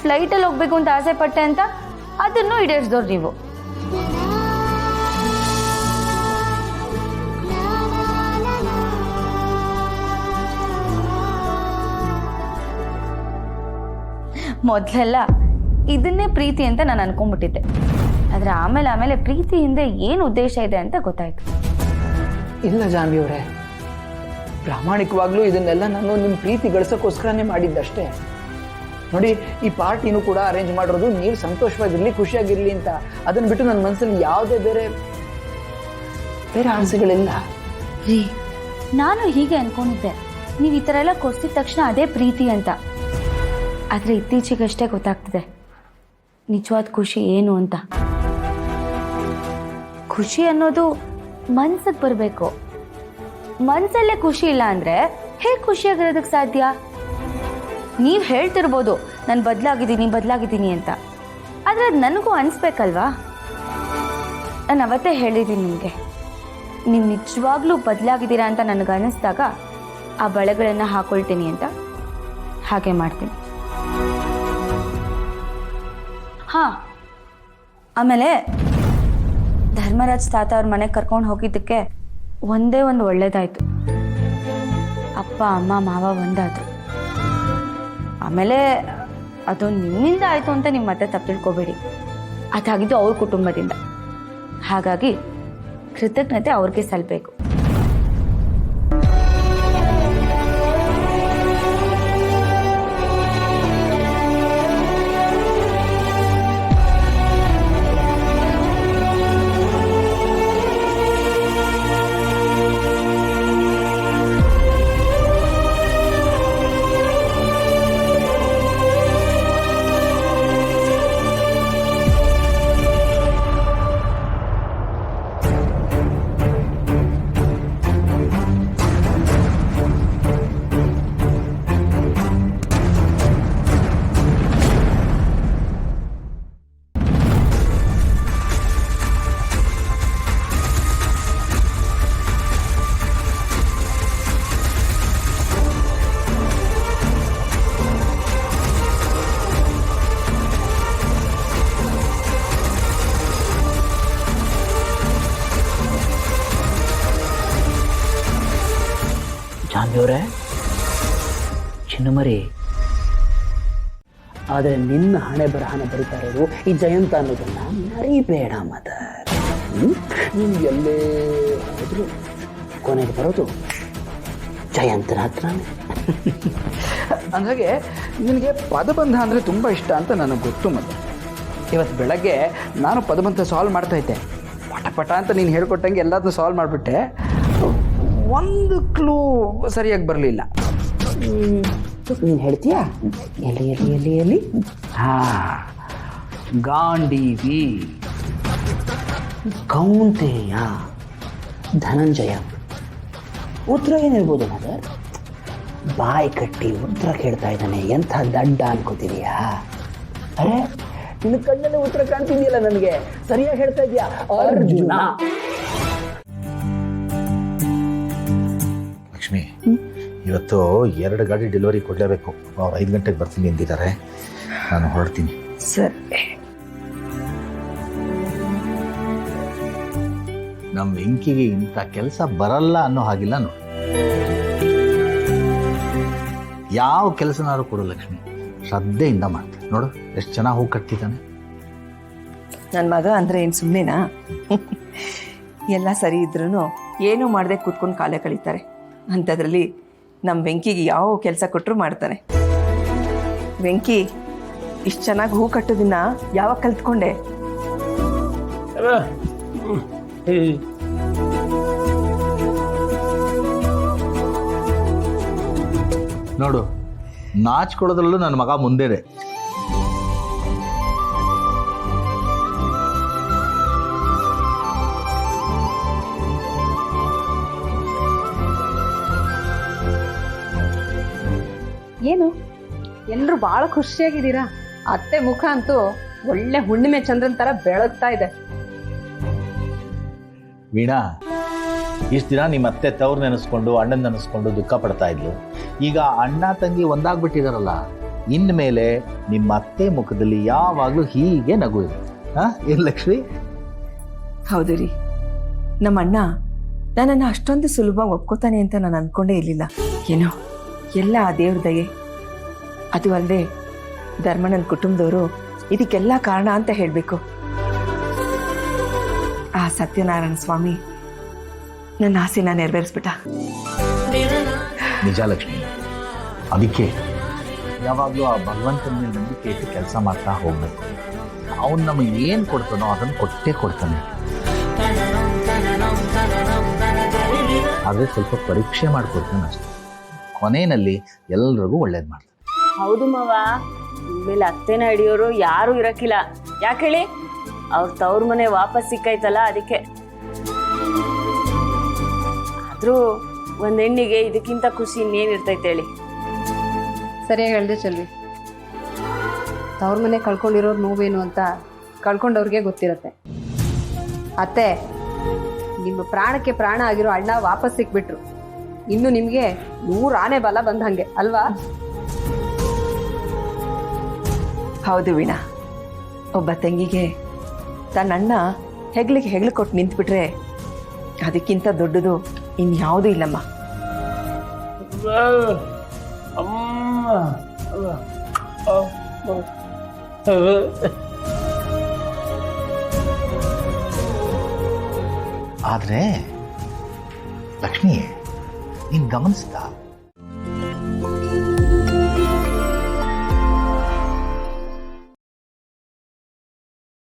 ಫ್ಲೈಟಲ್ಲಿ ಹೋಗ್ಬೇಕು ಅಂತ ಆಸೆ ಪಟ್ಟೆ ಅಂತ ಅದನ್ನು ಈಡೇರಿಸಿದವ್ರು ನೀವು. ಮೊದಲೆಲ್ಲ ಇದನ್ನೇ ಪ್ರೀತಿ ಅಂತ ನಾನು ಅನ್ಕೊಂಡ್ಬಿಟ್ಟಿದ್ದೆ. ಆದ್ರೆ ಆಮೇಲೆ ಪ್ರೀತಿ ಹಿಂದೆ ಏನು ಉದ್ದೇಶ ಇದೆ ಅಂತ ಗೊತ್ತಾಯ್ತು. ಇಲ್ಲ ಜಾನ್ವಿ ಅವರೇ, ಪ್ರಾಮಾಣಿಕವಾಗ್ಲೂ ಇದನ್ನೆಲ್ಲ ನಾನು ನಿಮ್ಮ ಪ್ರೀತಿ ಗಳಿಸೋಕ್ಕೋಸ್ಕರನೇ ಮಾಡಿದ್ದಷ್ಟೇ. ನೋಡಿ, ಈ ಪಾರ್ಟಿನೂ ಕೂಡ ಅರೇಂಜ್ ಮಾಡಿರೋದು ನೀವು ಸಂತೋಷವಾಗಿರ್ಲಿ, ಖುಷಿಯಾಗಿರ್ಲಿ ಅಂತ. ಅದನ್ನ ಬಿಟ್ಟು ನನ್ನ ಮನಸ್ಸಲ್ಲಿ ಯಾವುದೇ ಬೇರೆ ಆಸೆಗಳಿಲ್ಲ ರೀ. ನಾನು ಹೀಗೆ ಅನ್ಕೊಂಡಿದ್ದೆ, ನೀವು ಈ ಥರ ಎಲ್ಲ ಕೊಡ್ಸಿದ ತಕ್ಷಣ ಅದೇ ಪ್ರೀತಿ ಅಂತ. ಆದರೆ ಇತ್ತೀಚೆಗಷ್ಟೇ ಗೊತ್ತಾಗ್ತಿದೆ ನಿಜವಾದ ಖುಷಿ ಏನು ಅಂತ. ಖುಷಿ ಅನ್ನೋದು ಮನ್ಸಿಗೆ ಬರಬೇಕು. ಮನ್ಸಲ್ಲೇ ಖುಷಿ ಇಲ್ಲ ಅಂದರೆ ಹೇಗೆ ಖುಷಿಯಾಗಿರೋದಕ್ಕೆ ಸಾಧ್ಯ? ನೀವು ಹೇಳ್ತಿರ್ಬೋದು ನಾನು ಬದಲಾಗಿದ್ದೀನಿ ಅಂತ, ಆದರೆ ಅದು ನನಗೂ ಅನಿಸ್ಬೇಕಲ್ವಾ? ನಾನು ಅವತ್ತೇ ಹೇಳಿದ್ದೀನಿ ನಿಮಗೆ, ನೀವು ನಿಜವಾಗ್ಲೂ ಬದಲಾಗಿದ್ದೀರಾ ಅಂತ ನನಗೆ ಅನ್ನಿಸ್ದಾಗ ಆ ಬಳೆಗಳನ್ನು ಹಾಕೊಳ್ತೀನಿ ಅಂತ. ಹಾಗೆ ಮಾಡ್ತೀನಿ. ಹಾಂ, ಆಮೇಲೆ ಧರ್ಮರಾಜ್ ತಾತ ಅವ್ರ ಮನೆಗೆ ಕರ್ಕೊಂಡು ಹೋಗಿದ್ದಕ್ಕೆ ಒಂದೇ ಒಂದು ಒಳ್ಳೇದಾಯ್ತು. ಅಪ್ಪ ಅಮ್ಮ ಮಾವ ಒಂದಾದ್ರು. ಆಮೇಲೆ ಅದು ನಿಮ್ಮಿಂದ ಆಯಿತು ಅಂತ ನಿಮ್ಮ ಮತ್ತೆ ತಪ್ಪು ತಿಳ್ಕೊಬೇಡಿ. ಅದಾಗಿದ್ದು ಅವ್ರ ಕುಟುಂಬದಿಂದ. ಹಾಗಾಗಿ ಕೃತಜ್ಞತೆ ಅವ್ರಿಗೆ ಸಲ್ಲಬೇಕು. ಜಾನ್ವಿಯವರೇ, ಚಿನ್ನಮರಿ, ಆದರೆ ನಿನ್ನ ಹಣೆ ಬರಹನ ಬರಿತಾ ಇರೋದು ಈ ಜಯಂತ ಅನ್ನೋದನ್ನ ಮರಿಬೇಡ ಮದರ್. ನೀನು ಎಲ್ಲೇ ಹೋದ್ರು ಕೊನೆಗೆ ಬರೋದು ಜಯಂತನ ಹತ್ರನೇ. ಅಂದಾಗೆ ನಿನಗೆ ಪದಬಂಧ ಅಂದರೆ ತುಂಬ ಇಷ್ಟ ಅಂತ ನನಗೆ ಗೊತ್ತು. ಮದರ್, ಇವತ್ತು ಬೆಳಗ್ಗೆ ನಾನು ಪದಬಂಧ ಸಾಲ್ವ್ ಮಾಡ್ತಾ ಇದ್ದೆ. ಪಟ ಅಂತ ನೀನು ಹೇಳ್ಕೊಟ್ಟಂಗೆ ಎಲ್ಲದನ್ನೂ ಸಾಲ್ವ್ ಮಾಡಿಬಿಟ್ಟೆ. ಒಂದು ಕ್ಲೂ ಸರಿಯಾಗಿ ಬರಲಿಲ್ಲ. ನೀನು ಹೇಳ್ತೀಯಾ? ಎಲ್ಲಿ ಗಾಂಡೀವಿ, ಕೌಂತೆಯ, ಧನಂಜಯ. ಉತ್ತರ ಏನಿರ್ಬೋದು ಮದರ್? ಬಾಯಿ ಕಟ್ಟಿ ಉತ್ತರ ಕೇಳ್ತಾ ಇದ್ದಾನೆ. ಎಂಥ ದಡ್ಡ ಅನ್ಕೋತಿದೀಯಾ? ಅರೆ, ನಿನ್ನ ಕಣ್ಣಲ್ಲಿ ಉತ್ತರ ಕಾಣ್ತಿದೆಯಲ್ಲ, ನನಗೆ ಸರಿಯಾಗಿ ಹೇಳ್ತಾ ಇದೀಯಾ. ಅರ್ಜುನ. ಲಕ್ಷ್ಮಿ, ಇವತ್ತು 2 ಗಾಡಿ ಡೆಲಿವರಿ ಕೊಡಲೇಬೇಕು. ಅವ್ರು 5 ಗಂಟೆಗೆ ಬರ್ತೀನಿ ಎಂದಿದ್ದಾರೆ. ನಾನು ಹೊರಡ್ತೀನಿ. ಸರಿ. ನಮ್ಮ ವೆಂಕಿಗೆ ಇಂಥ ಕೆಲಸ ಬರಲ್ಲ ಅನ್ನೋ ಹಾಗಿಲ್ಲ ನೋಡಿ. ಯಾವ ಕೆಲಸನಾದ್ರು ಕೊಡು ಲಕ್ಷ್ಮಿ, ಶ್ರದ್ಧೆಯಿಂದ ಮಾಡ್ತೀನಿ. ನೋಡು ಎಷ್ಟು ಚೆನ್ನಾಗಿ ಹೂ ಕಟ್ತಿದ್ದಾನೆ. ನನ್ನ ಮಗ ಅಂದರೆ ಏನು ಸುಮ್ಮನೆನಾ? ಎಲ್ಲ ಸರಿ ಇದ್ರೂ ಏನೂ ಮಾಡದೆ ಕೂತ್ಕೊಂಡು ಕಾಲೇ ಕಳೀತಾರೆ. ಅಂಥದ್ರಲ್ಲಿ ನಮ್ಮ ವೆಂಕಿಗೆ ಯಾವ ಕೆಲಸ ಕೊಟ್ಟರು ಮಾಡ್ತಾನೆ. ವೆಂಕಿ, ಇಷ್ಟು ಚೆನ್ನಾಗಿ ಹೂ ಕಟ್ಟೋದನ್ನ ಯಾವಾಗ ಕಲ್ತ್ಕೊಂಡೆ? ನೋಡು, ನಾಚ್ಕೊಡೋದ್ರಲ್ಲೂ ನನ್ನ ಮಗ ಮುಂದೆನೆ. ಏನು ಎಲ್ಲರೂ ಬಹಳ ಖುಷಿಯಾಗಿದ್ದೀರಾ? ಅತ್ತೆ ಮುಖ ಅಂತೂ ಒಳ್ಳೆ ಹುಣ್ಣಿಮೆ ಚಂದ್ರನ್ ತರ ಬೆಳಗ್ತಾ ಇದೆ. ವೀಣಾ, ಇಷ್ಟು ದಿನ ನಿಮ್ಮ ಅತ್ತೆ ತವ್ರು ನೆನೆಸ್ಕೊಂಡು ಅಣ್ಣನ ನೆನೆಸ್ಕೊಂಡು ದುಃಖ ಪಡ್ತಾ ಇದ್ಲು. ಈಗ ಅಣ್ಣ ತಂಗಿ ಒಂದಾಗ್ಬಿಟ್ಟಿದಾರಲ್ಲ, ಇನ್ಮೇಲೆ ನಿಮ್ಮ ಅತ್ತೆ ಮುಖದಲ್ಲಿ ಯಾವಾಗಲೂ ಹೀಗೆ ನಗು ಇದೆ. ಹಾಂ ಏನು ಲಕ್ಷ್ಮಿ? ಹೌದು ರೀ, ನಮ್ಮ ಅಣ್ಣ ನನ್ನನ್ನು ಅಷ್ಟೊಂದು ಸುಲಭ ಒಪ್ಕೋತಾನೆ ಅಂತ ನಾನು ಅಂದ್ಕೊಂಡೇ ಇರಲಿಲ್ಲ. ಏನೋ ಎಲ್ಲ ಆ ದೇವ್ರ ದಯೆ. ಅದು ಅಲ್ಲದೆ ಧರ್ಮಣ್ಣನ ಕುಟುಂಬದವರು ಇದಕ್ಕೆಲ್ಲ ಕಾರಣ ಅಂತ ಹೇಳಬೇಕು. ಆ ಸತ್ಯನಾರಾಯಣ ಸ್ವಾಮಿ ನನ್ನ ಆಸೆನ ನೆರವೇರಿಸ್ಬಿಟ್ಟ. ನಿಜ ಲಕ್ಷ್ಮಿ, ಅದಕ್ಕೆ ಯಾವಾಗಲೂ ಆ ಭಗವಂತನ ಮೇಲೆ ನಂಬಿಕೆ ಇಟ್ಟು ಕೆಲಸ ಮಾಡ್ತಾ ಹೋಗ್ಬೇಕು. ಅವನು ನಮಗೆ ಏನು ಕೊಡ್ತಾನೋ ಅದನ್ನು ಕೊಟ್ಟೇ ಕೊಡ್ತಾನೆ. ಆದರೆ ಸ್ವಲ್ಪ ಪರೀಕ್ಷೆ ಮಾಡಿಕೊಡ್ತಾನೆ ಅಷ್ಟೆ. ಕೊನೆಯಲ್ಲಿ ಎಲ್ರಿಗೂ ಒಳ್ಳೇದು ಮಾಡ್ತಾನೆ. ಹೌದು ಮಾವ, ಇನ್ಮೇಲೆ ಅತ್ತೆನ ಹಿಡಿಯೋರು ಯಾರು ಇರಕ್ಕಿಲ್ಲ. ಯಾಕೆ ಹೇಳಿ? ಅವ್ರ ತವ್ರ ಮನೆ ವಾಪಸ್ ಸಿಕ್ಕೈತಲ್ಲ, ಅದಕ್ಕೆ. ಆದ್ರೂ ಒಂದ್ ಹೆಣ್ಣಿಗೆ ಇದಕ್ಕಿಂತ ಖುಷಿ ಇನ್ನೇನಿರ್ತೈತೆ ಹೇಳಿ? ಸರಿಯಾಗಿ ಹೇಳ್ದೆ ಚೆಲ್ವಿ. ತವ್ರ ಮನೆ ಕಳ್ಕೊಂಡಿರೋರು ನೋವೇನು ಅಂತ ಕಳ್ಕೊಂಡವ್ರಿಗೆ ಗೊತ್ತಿರತ್ತೆ. ಅತ್ತೆ, ನಿಮ್ಮ ಪ್ರಾಣಕ್ಕೆ ಪ್ರಾಣ ಆಗಿರೋ ಅಣ್ಣ ವಾಪಸ್ ಸಿಕ್ಬಿಟ್ರು. ಇನ್ನು ನಿಮ್ಗೆ 100 ಆನೆ ಬಲ ಬಂದಂಗೆ ಅಲ್ವಾ? ಹೌದು ವೀಣಾ, ಒಬ್ಬ ತಂಗಿಗೆ ತನ್ನ ಅಣ್ಣ ಹೆಗ್ಲಿಗೆ ಹೆಗ್ಲು ಕೊಟ್ಟು ನಿಂತ್ಬಿಟ್ರೆ ಅದಕ್ಕಿಂತ ದೊಡ್ಡದು ಇನ್ಯಾವುದೂ ಇಲ್ಲಮ್ಮ. ಆದರೆ ಲಕ್ಷ್ಮಿ, ನೀನು ಗಮನಿಸ್ತಾ